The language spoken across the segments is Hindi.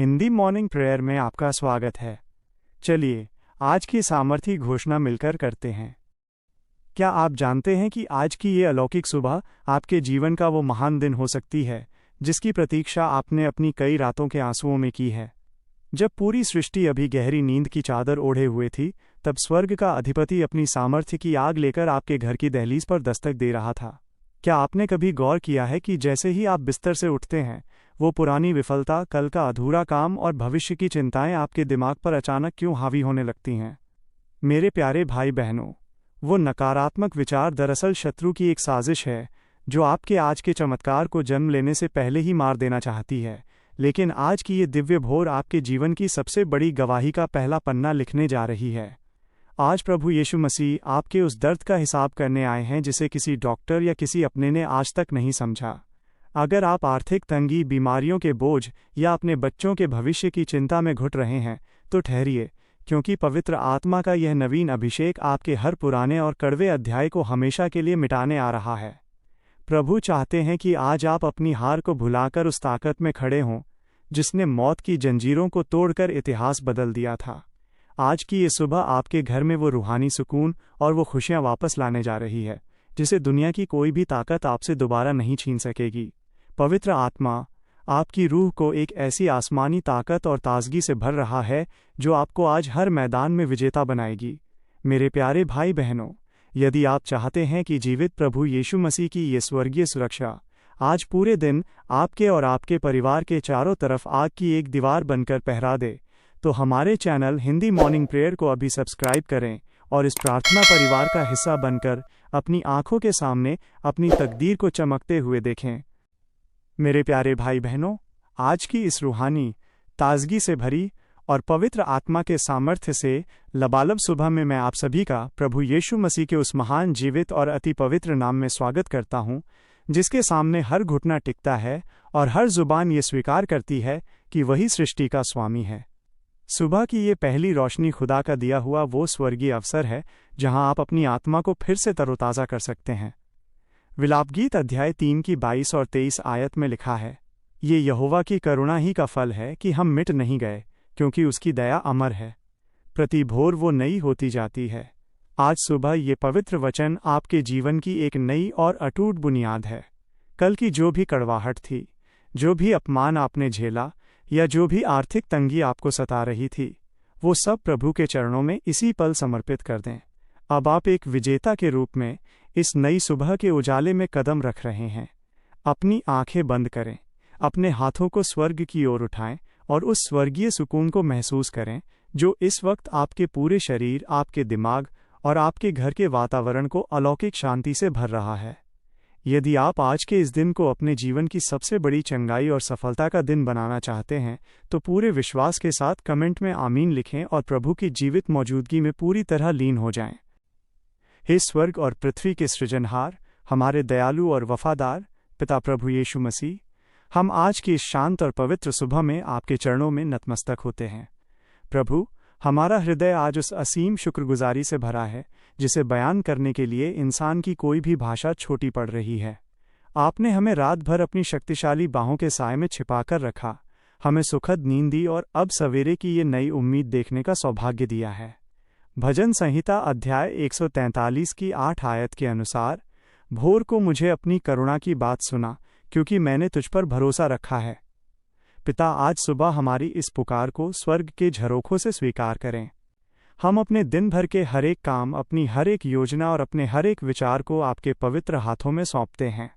हिंदी मॉर्निंग प्रेयर में आपका स्वागत है। चलिए आज की सामर्थी घोषणा मिलकर करते हैं। क्या आप जानते हैं कि आज की ये अलौकिक सुबह आपके जीवन का वो महान दिन हो सकती है जिसकी प्रतीक्षा आपने अपनी कई रातों के आंसुओं में की है। जब पूरी सृष्टि अभी गहरी नींद की चादर ओढ़े हुए थी, तब स्वर्ग का अधिपति अपनी सामर्थ्य की आग लेकर आपके घर की दहलीज पर दस्तक दे रहा था। क्या आपने कभी गौर किया है कि जैसे ही आप बिस्तर से उठते हैं, वो पुरानी विफलता, कल का अधूरा काम और भविष्य की चिंताएं आपके दिमाग पर अचानक क्यों हावी होने लगती हैं? मेरे प्यारे भाई बहनों, वो नकारात्मक विचार दरअसल शत्रु की एक साजिश है जो आपके आज के चमत्कार को जन्म लेने से पहले ही मार देना चाहती है। लेकिन आज की ये दिव्य भोर आपके जीवन की सबसे बड़ी गवाही का पहला पन्ना लिखने जा रही है। आज प्रभु यीशु मसीह आपके उस दर्द का हिसाब करने आए हैं जिसे किसी डॉक्टर या किसी अपने ने आज तक नहीं समझा। अगर आप आर्थिक तंगी, बीमारियों के बोझ या अपने बच्चों के भविष्य की चिंता में घुट रहे हैं, तो ठहरिए, क्योंकि पवित्र आत्मा का यह नवीन अभिषेक आपके हर पुराने और कड़वे अध्याय को हमेशा के लिए मिटाने आ रहा है। प्रभु चाहते हैं कि आज आप अपनी हार को भुलाकर उस ताकत में खड़े हों जिसने मौत की जंजीरों को तोड़कर इतिहास बदल दिया था। आज की ये सुबह आपके घर में वो रूहानी सुकून और वो खुशियां वापस लाने जा रही है जिसे दुनिया की कोई भी ताकत आपसे दोबारा नहीं छीन सकेगी। पवित्र आत्मा आपकी रूह को एक ऐसी आसमानी ताकत और ताजगी से भर रहा है जो आपको आज हर मैदान में विजेता बनाएगी। मेरे प्यारे भाई बहनों, यदि आप चाहते हैं कि जीवित प्रभु यीशु मसीह की ये स्वर्गीय सुरक्षा आज पूरे दिन आपके और आपके परिवार के चारों तरफ आग की एक दीवार बनकर पहरा दे, तो हमारे चैनल हिंदी मॉर्निंग प्रेयर को अभी सब्सक्राइब करें और इस प्रार्थना परिवार का हिस्सा बनकर अपनी आंखों के सामने अपनी तकदीर को चमकते हुए देखें। मेरे प्यारे भाई बहनों, आज की इस रूहानी, ताजगी से भरी और पवित्र आत्मा के सामर्थ्य से लबालब सुबह में मैं आप सभी का प्रभु यीशु मसीह के उस महान, जीवित और अति पवित्र नाम में स्वागत करता हूँ, जिसके सामने हर घुटना टिकता है और हर जुबान ये स्वीकार करती है कि वही सृष्टि का स्वामी है। सुबह की ये पहली रोशनी खुदा का दिया हुआ वो स्वर्गीय अवसर है जहां आप अपनी आत्मा को फिर से तरोताज़ा कर सकते हैं। विलापगीत अध्याय 3 की 22 और 23 आयत में लिखा है, ये यहोवा की करुणा ही का फल है कि हम मिट नहीं गए, क्योंकि उसकी दया अमर है, प्रति भोर वो नई होती जाती है। आज सुबह ये पवित्र वचन आपके जीवन की एक नई और अटूट बुनियाद है। कल की जो भी कड़वाहट थी, जो भी अपमान आपने झेला या जो भी आर्थिक तंगी आपको सता रही थी, वो सब प्रभु के चरणों में इसी पल समर्पित कर दें। अब आप एक विजेता के रूप में इस नई सुबह के उजाले में कदम रख रहे हैं। अपनी आंखें बंद करें, अपने हाथों को स्वर्ग की ओर उठाएं और उस स्वर्गीय सुकून को महसूस करें जो इस वक्त आपके पूरे शरीर, आपके दिमाग और आपके घर के वातावरण को अलौकिक शांति से भर रहा है। यदि आप आज के इस दिन को अपने जीवन की सबसे बड़ी चंगाई और सफलता का दिन बनाना चाहते हैं, तो पूरे विश्वास के साथ कमेंट में आमीन लिखें और प्रभु की जीवित मौजूदगी में पूरी तरह लीन हो जाएं। हे स्वर्ग और पृथ्वी के सृजनहार, हमारे दयालु और वफादार पिता प्रभु यीशु मसीह, हम आज की इस शांत और पवित्र सुबह में आपके चरणों में नतमस्तक होते हैं। प्रभु, हमारा हृदय आज उस असीम शुक्रगुजारी से भरा है जिसे बयान करने के लिए इंसान की कोई भी भाषा छोटी पड़ रही है। आपने हमें रात भर अपनी शक्तिशाली बाहों के साए में छिपाकर रखा, हमें सुखद नींद दी और अब सवेरे की ये नई उम्मीद देखने का सौभाग्य दिया है। भजन संहिता अध्याय 143 की 8 आयत के अनुसार, भोर को मुझे अपनी करुणा की बात सुना, क्योंकि मैंने तुझ पर भरोसा रखा है। पिता, आज सुबह हमारी इस पुकार को स्वर्ग के झरोखों से स्वीकार करें। हम अपने दिन भर के हर एक काम, अपनी हर एक योजना और अपने हर एक विचार को आपके पवित्र हाथों में सौंपते हैं।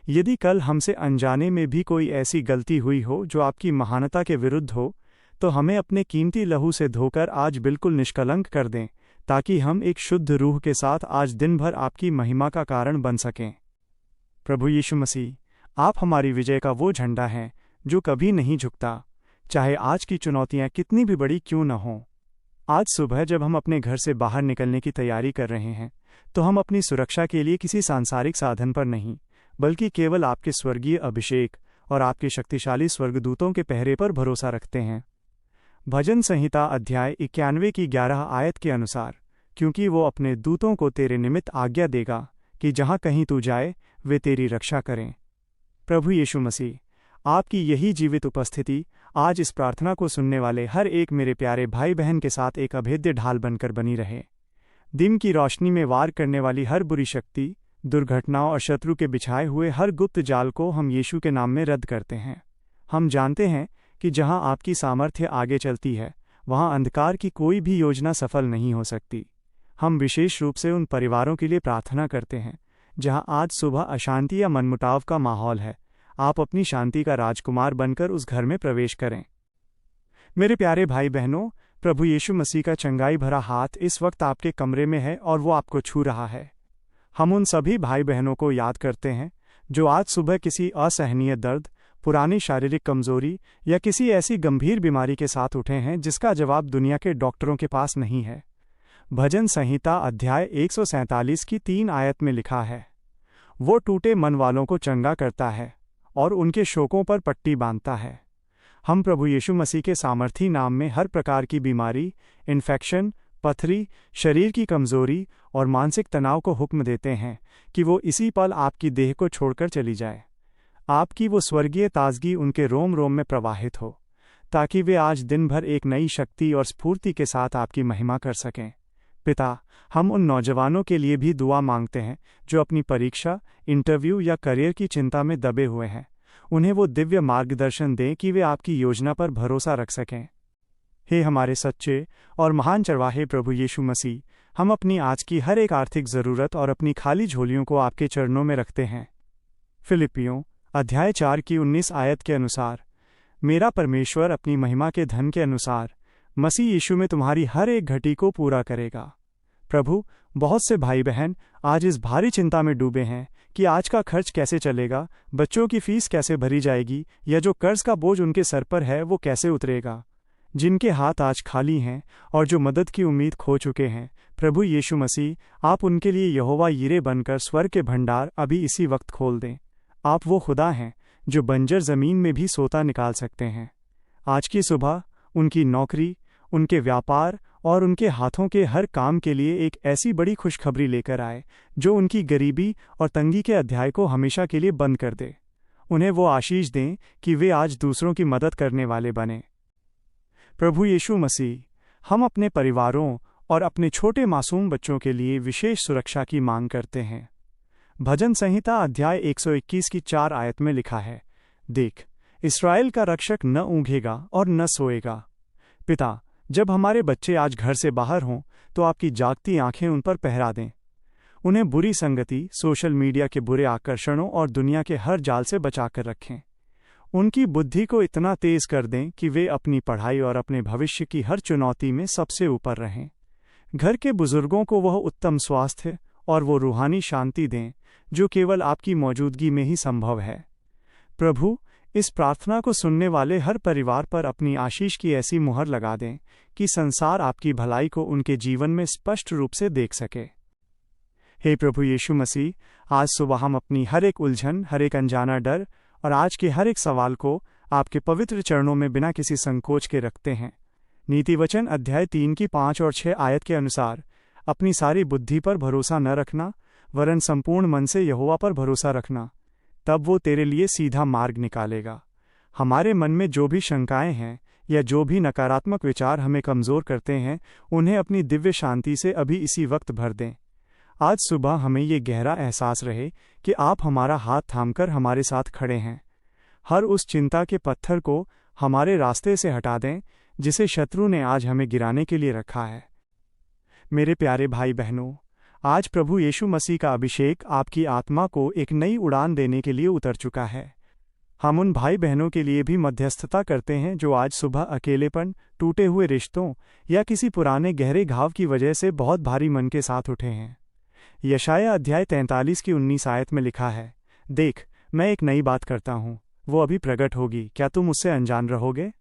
यदि कल हमसे अनजाने में भी कोई ऐसी गलती हुई हो जो आपकी महानता के विरुद्ध हो, तो हमें अपने कीमती लहू से धोकर आज बिल्कुल निष्कलंक कर दें, ताकि हम एक शुद्ध रूह के साथ आज दिन भर आपकी महिमा का कारण बन सकें। प्रभु यीशु मसीह, आप हमारी विजय का वो झंडा हैं जो कभी नहीं झुकता, चाहे आज की चुनौतियां कितनी भी बड़ी क्यों न हों। आज सुबह जब हम अपने घर से बाहर निकलने की तैयारी कर रहे हैं, तो हम अपनी सुरक्षा के लिए किसी सांसारिक साधन पर नहीं, बल्कि केवल आपके स्वर्गीय अभिषेक और आपके शक्तिशाली स्वर्गदूतों के पहरे पर भरोसा रखते हैं। भजन संहिता अध्याय 91 की 11 आयत के अनुसार, क्योंकि वो अपने दूतों को तेरे निमित्त आज्ञा देगा कि जहाँ कहीं तू जाए वे तेरी रक्षा करें। प्रभु यीशु मसीह, आपकी यही जीवित उपस्थिति आज इस प्रार्थना को सुनने वाले हर एक मेरे प्यारे भाई बहन के साथ एक अभेद्य ढाल बनकर बनी रहे। दिन की रोशनी में वार करने वाली हर बुरी शक्ति, दुर्घटनाओं और शत्रु के बिछाए हुए हर गुप्त जाल को हम यीशु के नाम में रद्द करते हैं। हम जानते हैं कि जहां आपकी सामर्थ्य आगे चलती है, वहां अंधकार की कोई भी योजना सफल नहीं हो सकती। हम विशेष रूप से उन परिवारों के लिए प्रार्थना करते हैं जहां आज सुबह अशांति या मनमुटाव का माहौल है। आप अपनी शांति का राजकुमार बनकर उस घर में प्रवेश करें। मेरे प्यारे भाई बहनों, प्रभु यीशु मसीह का चंगाई भरा हाथ इस वक्त आपके कमरे में है और वो आपको छू रहा है। हम उन सभी भाई बहनों को याद करते हैं जो आज सुबह किसी असहनीय दर्द, पुरानी शारीरिक कमजोरी या किसी ऐसी गंभीर बीमारी के साथ उठे हैं जिसका जवाब दुनिया के डॉक्टरों के पास नहीं है। भजन संहिता अध्याय 147 की 3 आयत में लिखा है, वो टूटे मन वालों को चंगा करता है और उनके शोकों पर पट्टी बांधता है। हम प्रभु यीशु मसीह के सामर्थी नाम में हर प्रकार की बीमारी, इन्फेक्शन, पथरी, शरीर की कमजोरी और मानसिक तनाव को हुक्म देते हैं कि वो इसी पल आपकी देह को छोड़कर चली जाए। आपकी वो स्वर्गीय ताजगी उनके रोम रोम में प्रवाहित हो, ताकि वे आज दिन भर एक नई शक्ति और स्फूर्ति के साथ आपकी महिमा कर सकें। पिता, हम उन नौजवानों के लिए भी दुआ मांगते हैं जो अपनी परीक्षा, इंटरव्यू या करियर की चिंता में दबे हुए हैं। उन्हें वो दिव्य मार्गदर्शन दें कि वे आपकी योजना पर भरोसा रख सकें। हे हमारे सच्चे और महान चरवाहे प्रभु यीशु मसीह, हम अपनी आज की हर एक आर्थिक ज़रूरत और अपनी खाली झोलियों को आपके चरणों में रखते हैं। फिलिपियों अध्याय 4 की 19 आयत के अनुसार, मेरा परमेश्वर अपनी महिमा के धन के अनुसार मसीह यीशु में तुम्हारी हर एक घटी को पूरा करेगा। प्रभु, बहुत से भाई बहन आज इस भारी चिंता में डूबे हैं कि आज का खर्च कैसे चलेगा, बच्चों की फीस कैसे भरी जाएगी या जो कर्ज का बोझ उनके सर पर है वो कैसे उतरेगा। जिनके हाथ आज खाली हैं और जो मदद की उम्मीद खो चुके हैं, प्रभु यीशु मसीह, आप उनके लिए यहोवा यीरे बनकर स्वर्ग के भंडार अभी इसी वक्त खोल दें। आप वो खुदा हैं जो बंजर ज़मीन में भी सोता निकाल सकते हैं। आज की सुबह उनकी नौकरी, उनके व्यापार और उनके हाथों के हर काम के लिए एक ऐसी बड़ी खुशखबरी लेकर आए जो उनकी गरीबी और तंगी के अध्याय को हमेशा के लिए बंद कर दे। उन्हें वो आशीष दें कि वे आज दूसरों की मदद करने वाले बने। प्रभु यीशु मसीह, हम अपने परिवारों और अपने छोटे मासूम बच्चों के लिए विशेष सुरक्षा की मांग करते हैं। भजन संहिता अध्याय 121 की 4 आयत में लिखा है, देख, इस्राएल का रक्षक न ऊँघेगा और न सोएगा। पिता, जब हमारे बच्चे आज घर से बाहर हों तो आपकी जागती आंखें उन पर पहरा दें। उन्हें बुरी संगति, सोशल मीडिया के बुरे आकर्षणों और दुनिया के हर जाल से बचाकर रखें। उनकी बुद्धि को इतना तेज कर दें कि वे अपनी पढ़ाई और अपने भविष्य की हर चुनौती में सबसे ऊपर रहें। घर के बुजुर्गों को वह उत्तम स्वास्थ्य और वो रूहानी शांति दें जो केवल आपकी मौजूदगी में ही संभव है। प्रभु, इस प्रार्थना को सुनने वाले हर परिवार पर अपनी आशीष की ऐसी मुहर लगा दें कि संसार आपकी भलाई को उनके जीवन में स्पष्ट रूप से देख सके। हे प्रभु यीशु मसीह, आज सुबह हम अपनी हर एक उलझन, हर एक अनजाना डर और आज के हर एक सवाल को आपके पवित्र चरणों में बिना किसी संकोच के रखते हैं। नीति वचन अध्याय 3 की 5 और 6 आयत के अनुसार, अपनी सारी बुद्धि पर भरोसा न रखना वरन संपूर्ण मन से यहोवा पर भरोसा रखना, तब वो तेरे लिए सीधा मार्ग निकालेगा। हमारे मन में जो भी शंकाएं हैं या जो भी नकारात्मक विचार हमें कमज़ोर करते हैं, उन्हें अपनी दिव्य शांति से अभी इसी वक्त भर दें। आज सुबह हमें ये गहरा एहसास रहे कि आप हमारा हाथ थामकर हमारे साथ खड़े हैं। हर उस चिंता के पत्थर को हमारे रास्ते से हटा दें जिसे शत्रु ने आज हमें गिराने के लिए रखा है। मेरे प्यारे भाई बहनों, आज प्रभु यीशु मसीह का अभिषेक आपकी आत्मा को एक नई उड़ान देने के लिए उतर चुका है। हम उन भाई बहनों के लिए भी मध्यस्थता करते हैं जो आज सुबह अकेलेपन, टूटे हुए रिश्तों या किसी पुराने गहरे घाव की वजह से बहुत भारी मन के साथ उठे हैं। यशायाह अध्याय 43 की 19 आयत में लिखा है, देख, मैं एक नई बात करता हूँ, वो अभी प्रकट होगी, क्या तुम उससे अनजान रहोगे?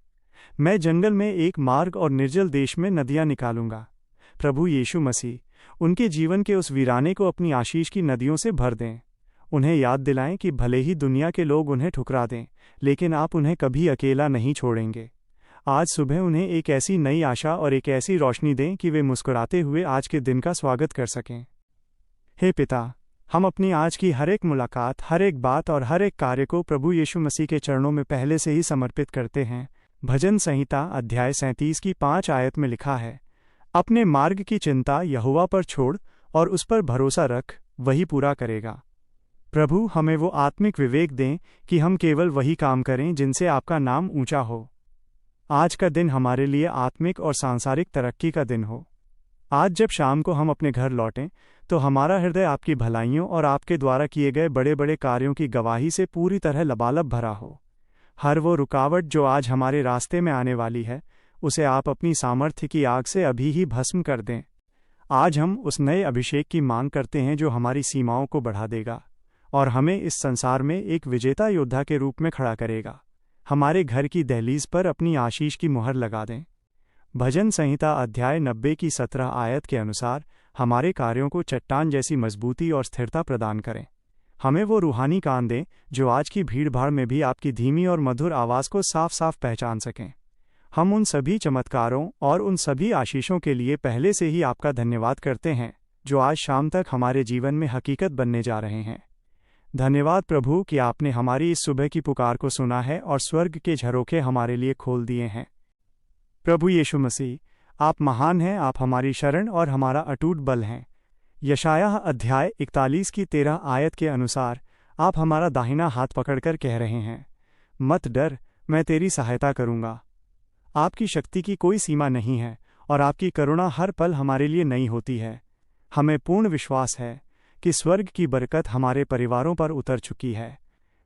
मैं जंगल में एक मार्ग और निर्जल देश में नदियाँ निकालूंगा। प्रभु यीशु मसीह उनके जीवन के उस वीराने को अपनी आशीष की नदियों से भर दें। उन्हें याद दिलाएं कि भले ही दुनिया के लोग उन्हें ठुकरा दें, लेकिन आप उन्हें कभी अकेला नहीं छोड़ेंगे। आज सुबह उन्हें एक ऐसी नई आशा और एक ऐसी रोशनी दें कि वे मुस्कुराते हुए आज के दिन का स्वागत कर सकें। हे पिता, हम अपनी आज की हर एक मुलाकात, हर एक बात और हर एक कार्य को प्रभु यीशु मसीह के चरणों में पहले से ही समर्पित करते हैं। भजन संहिता अध्याय 37 की 5 आयत में लिखा है, अपने मार्ग की चिंता यहोवा पर छोड़ और उस पर भरोसा रख, वही पूरा करेगा। प्रभु हमें वो आत्मिक विवेक दें कि हम केवल वही काम करें जिनसे आपका नाम ऊंचा हो। आज का दिन हमारे लिए आत्मिक और सांसारिक तरक्की का दिन हो। आज जब शाम को हम अपने घर लौटें तो हमारा हृदय आपकी भलाइयों और आपके द्वारा किए गए बड़े बड़े कार्यों की गवाही से पूरी तरह लबालब भरा हो। हर वो रुकावट जो आज हमारे रास्ते में आने वाली है, उसे आप अपनी सामर्थ्य की आग से अभी ही भस्म कर दें। आज हम उस नए अभिषेक की मांग करते हैं जो हमारी सीमाओं को बढ़ा देगा और हमें इस संसार में एक विजेता योद्धा के रूप में खड़ा करेगा। हमारे घर की दहलीज पर अपनी आशीष की मुहर लगा दें। भजन संहिता अध्याय 90 की 17 आयत के अनुसार हमारे कार्यों को चट्टान जैसी मजबूती और स्थिरता प्रदान करें। हमें वो रूहानी कान दें जो आज की भीड़भाड़ में भी आपकी धीमी और मधुर आवाज़ को साफ साफ पहचान सकें। हम उन सभी चमत्कारों और उन सभी आशीषों के लिए पहले से ही आपका धन्यवाद करते हैं जो आज शाम तक हमारे जीवन में हकीकत बनने जा रहे हैं। धन्यवाद प्रभु कि आपने हमारी इस सुबह की पुकार को सुना है और स्वर्ग के झरोखे हमारे लिए खोल दिए हैं। प्रभु यीशु मसीह, आप महान हैं, आप हमारी शरण और हमारा अटूट बल हैं। यशायाह अध्याय 41 की 13 आयत के अनुसार आप हमारा दाहिना हाथ पकड़कर कह रहे हैं, मत डर, मैं तेरी सहायता करूँगा। आपकी शक्ति की कोई सीमा नहीं है और आपकी करुणा हर पल हमारे लिए नई होती है। हमें पूर्ण विश्वास है कि स्वर्ग की बरकत हमारे परिवारों पर उतर चुकी है।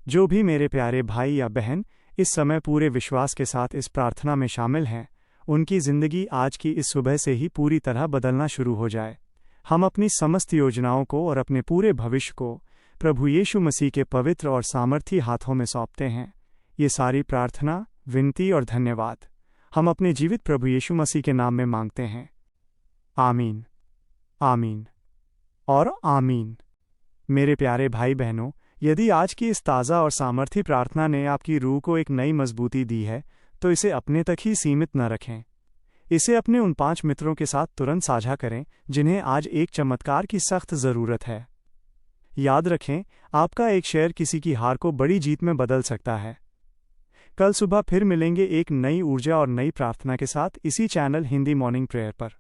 जो भी मेरे प्यारे भाई या बहन इस समय पूरे विश्वास के साथ इस प्रार्थना में शामिल हैं, उनकी ज़िंदगी आज की इस सुबह से ही पूरी तरह बदलना शुरू हो जाए। हम अपनी समस्त योजनाओं को और अपने पूरे भविष्य को प्रभु यीशु मसीह के पवित्र और सामर्थी हाथों में सौंपते हैं। ये सारी प्रार्थना, विनती और धन्यवाद हम अपने जीवित प्रभु यीशु मसीह के नाम में मांगते हैं। आमीन, आमीन और आमीन। मेरे प्यारे भाई बहनों, यदि आज की इस ताज़ा और सामर्थी प्रार्थना ने आपकी रूह को एक नई मजबूती दी है, तो इसे अपने तक ही सीमित न रखें। इसे अपने उन 5 मित्रों के साथ तुरंत साझा करें जिन्हें आज एक चमत्कार की सख्त ज़रूरत है। याद रखें, आपका एक शेयर किसी की हार को बड़ी जीत में बदल सकता है। कल सुबह फिर मिलेंगे एक नई ऊर्जा और नई प्रार्थना के साथ इसी चैनल हिंदी मॉर्निंग प्रेयर पर।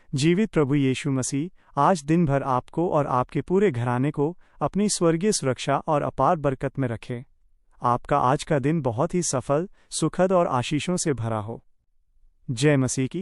जीवित प्रभु यीशु मसीह आज दिन भर आपको और आपके पूरे घराने को अपनी स्वर्गीय सुरक्षा और अपार बरकत में रखे। आपका आज का दिन बहुत ही सफल, सुखद और आशीषों से भरा हो। जय मसीह की।